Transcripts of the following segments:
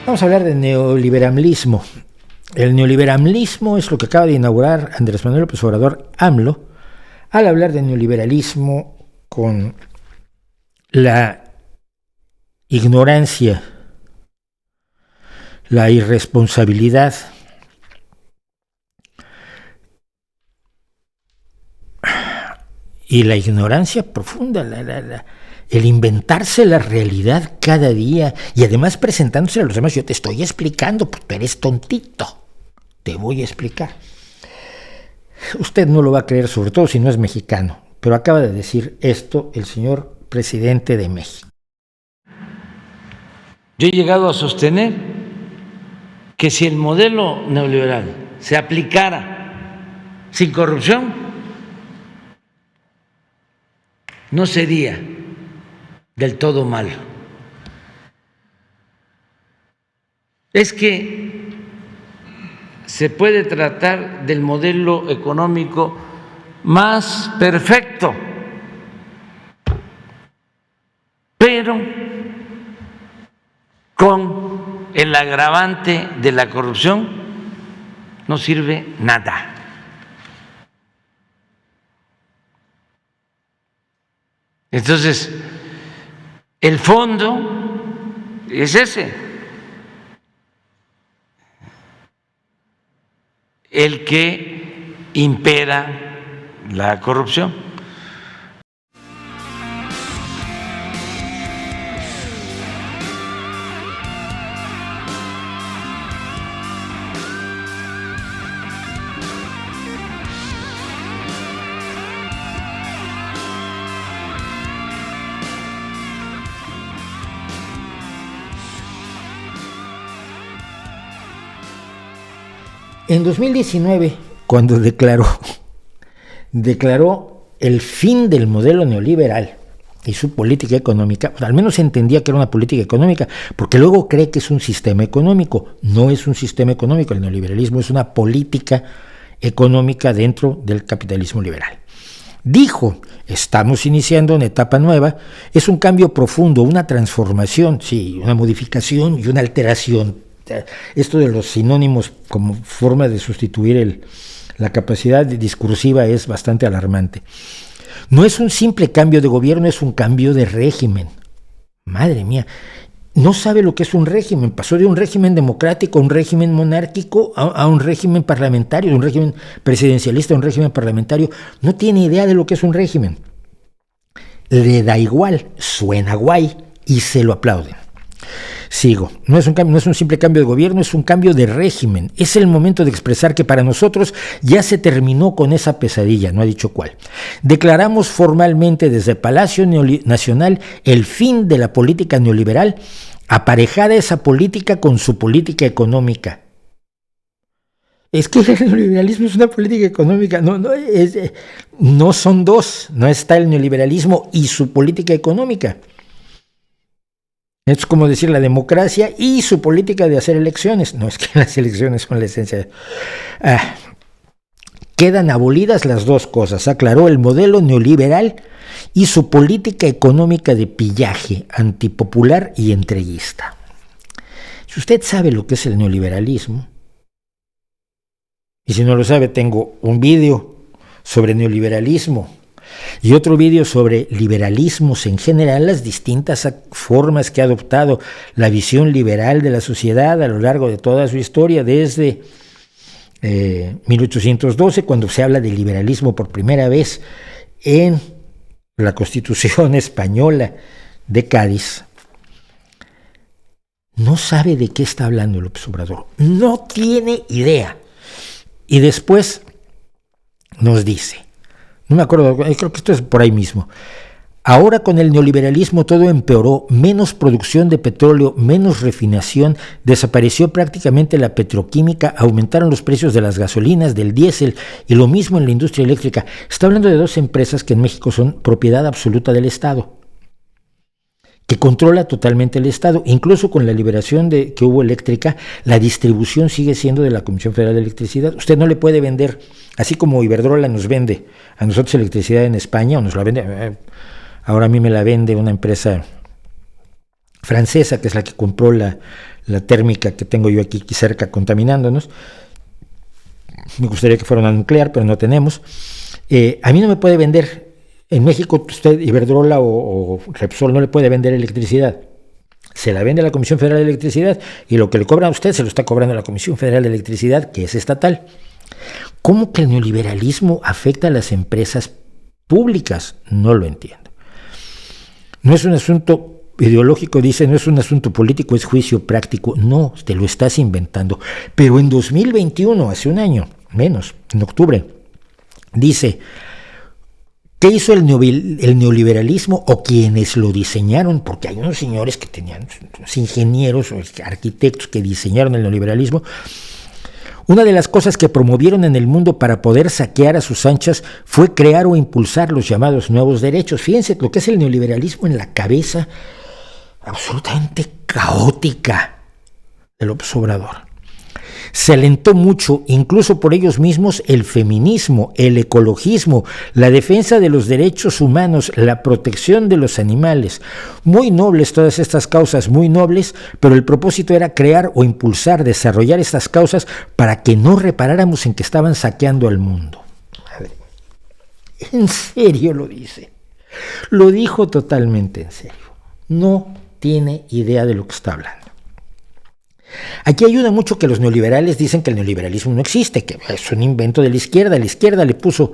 Vamos a hablar de neoliberalismo. El neoliberalismo es lo que acaba de inaugurar Andrés Manuel López Obrador, AMLO, al hablar de neoliberalismo con la ignorancia, la irresponsabilidad y la ignorancia profunda, el inventarse la realidad cada día y además presentándose a los demás. Yo te estoy explicando, pues tú eres tontito, te voy a explicar. Usted no lo va a creer, sobre todo si no es mexicano, pero acaba de decir esto el señor presidente de México. Yo he llegado a sostener que si el modelo neoliberal se aplicara sin corrupción, no sería del todo malo. Es que se puede tratar del modelo económico más perfecto, pero con el agravante de la corrupción no sirve nada. Entonces, el fondo es ese, el que impera la corrupción. En 2019, cuando declaró el fin del modelo neoliberal y su política económica, pues al menos entendía que era una política económica, porque luego cree que es un sistema económico. No es un sistema económico, el neoliberalismo es una política económica dentro del capitalismo liberal. Dijo, estamos iniciando una etapa nueva, es un cambio profundo, una transformación, sí, una modificación y una alteración. Esto de los sinónimos como forma de sustituir la capacidad discursiva es bastante alarmante. No es un simple cambio de gobierno, es un cambio de régimen. Madre mía, no sabe lo que es un régimen. Pasó de un régimen democrático a un régimen monárquico a un régimen parlamentario, de un régimen presidencialista a un régimen parlamentario. No tiene idea de lo que es un régimen. Le da igual, suena guay y se lo aplauden. Sigo, no es un simple cambio de gobierno, es un cambio de régimen. Es el momento de expresar que para nosotros ya se terminó con esa pesadilla, no ha dicho cuál. Declaramos formalmente desde Palacio Nacional el fin de la política neoliberal, aparejada esa política con su política económica. Es que el neoliberalismo es una política económica, no son dos, no está el neoliberalismo y su política económica. Es como decir la democracia y su política de hacer elecciones. No, es que las elecciones son la esencia. Quedan abolidas las dos cosas, aclaró el modelo neoliberal y su política económica de pillaje, antipopular y entreguista. Si usted sabe lo que es el neoliberalismo, y si no lo sabe, tengo un vídeo sobre neoliberalismo y otro vídeo sobre liberalismos en general, las distintas formas que ha adoptado la visión liberal de la sociedad a lo largo de toda su historia, desde 1812, cuando se habla de liberalismo por primera vez en la Constitución española de Cádiz. No sabe de qué está hablando López Obrador, no tiene idea. Y después nos dice, no me acuerdo, creo que esto es por ahí mismo. Ahora con el neoliberalismo todo empeoró, menos producción de petróleo, menos refinación, desapareció prácticamente la petroquímica, aumentaron los precios de las gasolinas, del diésel y lo mismo en la industria eléctrica. Está hablando de dos empresas que en México son propiedad absoluta del Estado, que controla totalmente el Estado. Incluso con la liberación que hubo eléctrica, la distribución sigue siendo de la Comisión Federal de Electricidad. Usted no le puede vender, así como Iberdrola nos vende a nosotros electricidad en España, o nos la vende, ahora a mí me la vende una empresa francesa, que es la que compró la la térmica que tengo yo aquí cerca contaminándonos. Me gustaría que fuera una nuclear, pero no tenemos. A mí no me puede vender, en México usted Iberdrola o Repsol no le puede vender electricidad. Se la vende a la Comisión Federal de Electricidad y lo que le cobran a usted se lo está cobrando a la Comisión Federal de Electricidad, que es estatal. ¿Cómo que el neoliberalismo afecta a las empresas públicas? No lo entiendo. No es un asunto ideológico, dice, no es un asunto político, es juicio práctico. No, te lo estás inventando. Pero en 2021, hace un año, menos, en octubre, dice, ¿qué hizo el neoliberalismo o quienes lo diseñaron? Porque hay unos señores que tenían, unos ingenieros o arquitectos que diseñaron el neoliberalismo. Una de las cosas que promovieron en el mundo para poder saquear a sus anchas fue crear o impulsar los llamados nuevos derechos. Fíjense lo que es el neoliberalismo en la cabeza absolutamente caótica de López Obrador. Se alentó mucho, incluso por ellos mismos, el feminismo, el ecologismo, la defensa de los derechos humanos, la protección de los animales. Muy nobles todas estas causas, muy nobles, pero el propósito era crear o impulsar, desarrollar estas causas para que no reparáramos en que estaban saqueando al mundo. Madre, en serio lo dice. Lo dijo totalmente en serio. No tiene idea de lo que está hablando. Aquí ayuda mucho que los neoliberales dicen que el neoliberalismo no existe, que es un invento de la izquierda. La izquierda le puso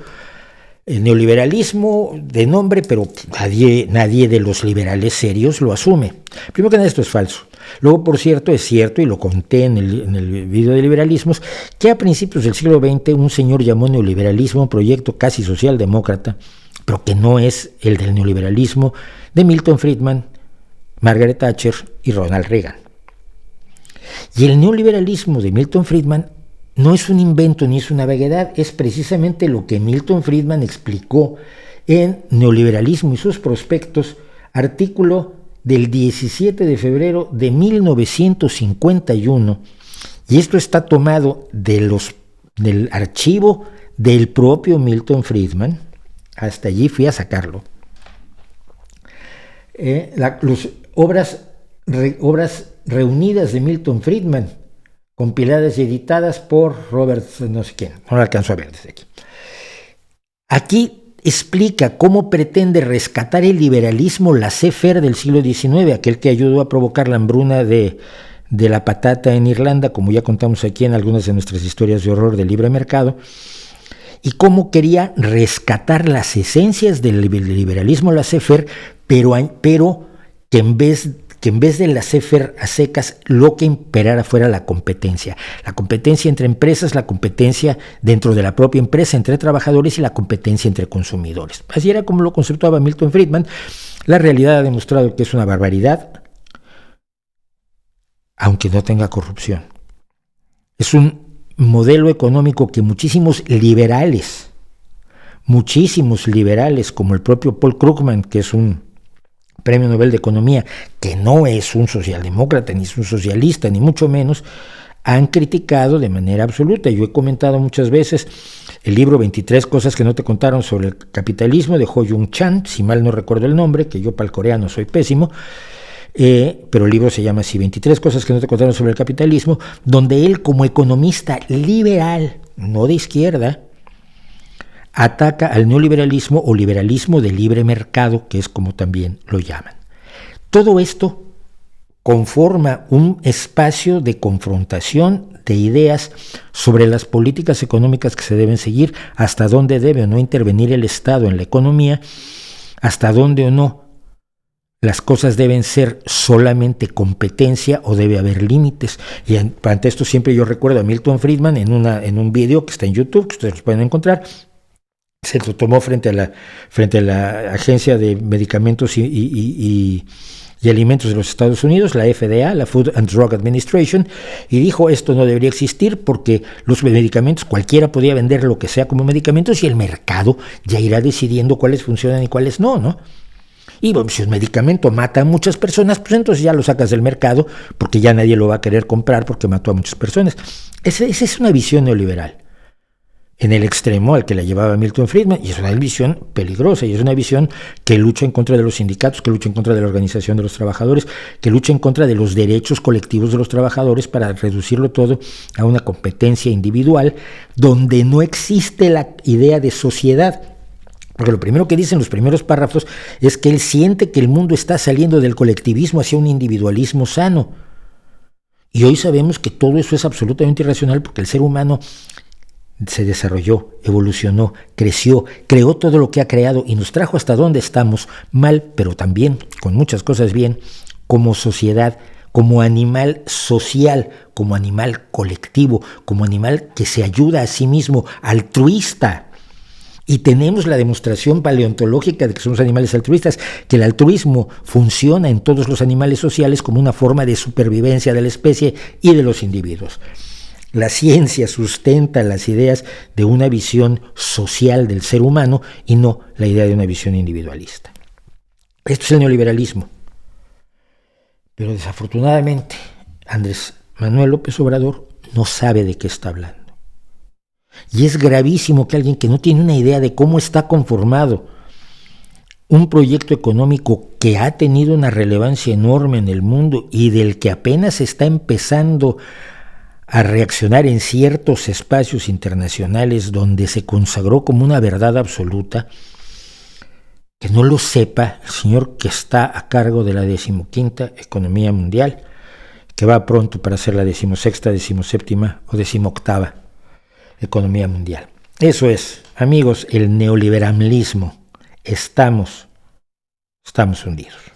el neoliberalismo de nombre, pero nadie de los liberales serios lo asume. Primero que nada, esto es falso. Luego, por cierto, es cierto, y lo conté en el video de liberalismos, que a principios del siglo XX un señor llamó neoliberalismo un proyecto casi socialdemócrata, pero que no es el del neoliberalismo de Milton Friedman, Margaret Thatcher y Ronald Reagan. Y el neoliberalismo de Milton Friedman no es un invento ni es una vaguedad, es precisamente lo que Milton Friedman explicó en Neoliberalismo y sus prospectos, artículo del 17 de febrero de 1951, y esto está tomado del archivo del propio Milton Friedman. Hasta allí fui a sacarlo. Las obras reunidas de Milton Friedman, compiladas y editadas por Robert, no sé quién, no lo alcanzo a ver desde aquí. Aquí explica cómo pretende rescatar el liberalismo laissez-faire del siglo XIX, aquel que ayudó a provocar la hambruna de la patata en Irlanda, como ya contamos aquí en algunas de nuestras historias de horror del libre mercado, y cómo quería rescatar las esencias del liberalismo laissez-faire, pero que en vez de laissez-faire a secas, lo que imperara fuera la competencia entre empresas, la competencia dentro de la propia empresa entre trabajadores y la competencia entre consumidores. Así era como lo conceptuaba Milton Friedman. La realidad ha demostrado que es una barbaridad, aunque no tenga corrupción. Es un modelo económico que muchísimos liberales, como el propio Paul Krugman, que es un Premio Nobel de Economía, que no es un socialdemócrata, ni es un socialista, ni mucho menos, han criticado de manera absoluta. Yo he comentado muchas veces el libro 23 cosas que no te contaron sobre el capitalismo de Ho Yung Chan, si mal no recuerdo el nombre, que yo para el coreano soy pésimo, pero el libro se llama así, 23 cosas que no te contaron sobre el capitalismo, donde él, como economista liberal, no de izquierda, ataca al neoliberalismo o liberalismo de libre mercado, que es como también lo llaman. Todo esto conforma un espacio de confrontación de ideas sobre las políticas económicas que se deben seguir, hasta dónde debe o no intervenir el Estado en la economía, hasta dónde o no las cosas deben ser solamente competencia o debe haber límites. Y ante esto siempre yo recuerdo a Milton Friedman en un video que está en YouTube, que ustedes pueden encontrar. Se lo tomó frente a la Agencia de Medicamentos y Alimentos de los Estados Unidos, la FDA, la Food and Drug Administration, y dijo: esto no debería existir porque los medicamentos, cualquiera podía vender lo que sea como medicamentos y el mercado ya irá decidiendo cuáles funcionan y cuáles no, ¿no? Y bueno, si un medicamento mata a muchas personas, pues entonces ya lo sacas del mercado porque ya nadie lo va a querer comprar porque mató a muchas personas. Esa es una visión neoliberal. en el extremo al que la llevaba Milton Friedman, y es una visión peligrosa, y es una visión que lucha en contra de los sindicatos, que lucha en contra de la organización de los trabajadores, que lucha en contra de los derechos colectivos de los trabajadores para reducirlo todo a una competencia individual donde no existe la idea de sociedad. Porque lo primero que dice en los primeros párrafos es que él siente que el mundo está saliendo del colectivismo hacia un individualismo sano. Y hoy sabemos que todo eso es absolutamente irracional porque el ser humano se desarrolló, evolucionó, creció, creó todo lo que ha creado y nos trajo hasta donde estamos, mal, pero también con muchas cosas bien, como sociedad, como animal social, como animal colectivo, como animal que se ayuda a sí mismo, altruista. Y tenemos la demostración paleontológica de que somos animales altruistas, que el altruismo funciona en todos los animales sociales como una forma de supervivencia de la especie y de los individuos. La ciencia sustenta las ideas de una visión social del ser humano y no la idea de una visión individualista. Esto es el neoliberalismo. Pero desafortunadamente, Andrés Manuel López Obrador no sabe de qué está hablando. Y es gravísimo que alguien que no tiene una idea de cómo está conformado un proyecto económico que ha tenido una relevancia enorme en el mundo y del que apenas está empezando a reaccionar en ciertos espacios internacionales donde se consagró como una verdad absoluta, que no lo sepa el señor que está a cargo de la 15ª economía mundial, que va pronto para ser la 16ª, 17ª o 18ª economía mundial. Eso es, amigos, el neoliberalismo. Estamos hundidos.